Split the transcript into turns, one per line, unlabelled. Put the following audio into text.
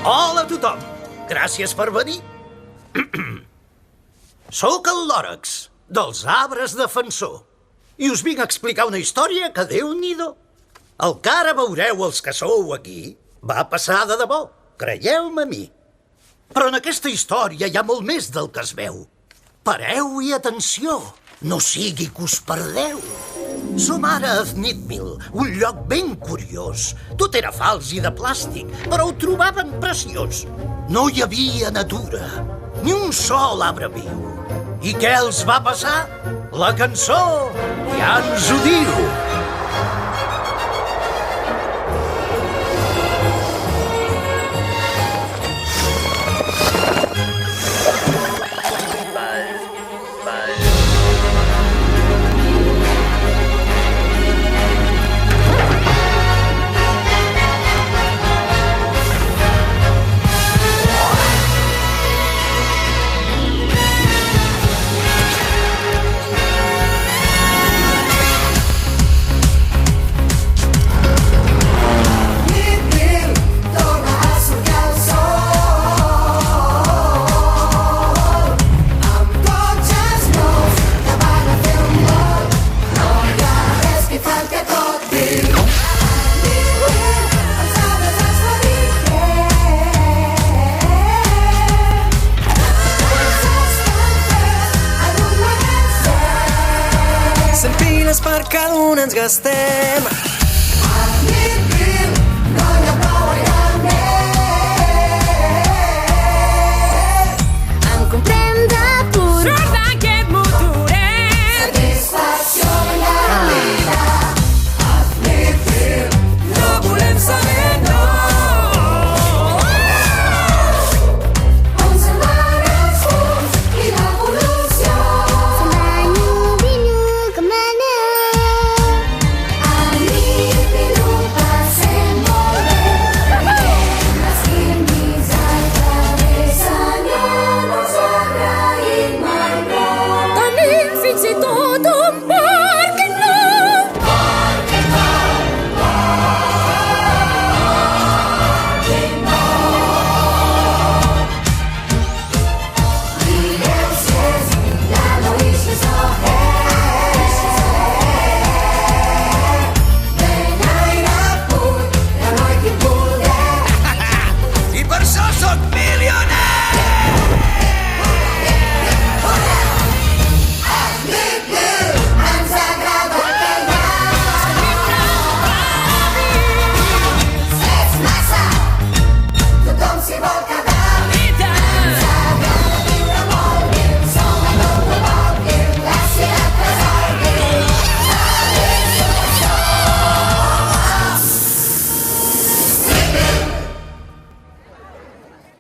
Hola a tothom. Gràcies per venir. Sóc el Lòrax, dels arbres defensor. I us vinc a explicar una història que Déu-n'hi-do. El que ara veureu els que sou aquí va passar de debò, creieu-me a mi. Però en aquesta història hi ha molt més del que es veu. Pareu i atenció, no sigui que us perdeu. Som ara a Thneedville, un lloc ben curiós. Tot era fals i de plàstic, però ho trobaven preciós. No hi havia natura, ni un sol arbre viu. I què els va passar? La cançó ja ens ho diu.
Per cada un ens gastem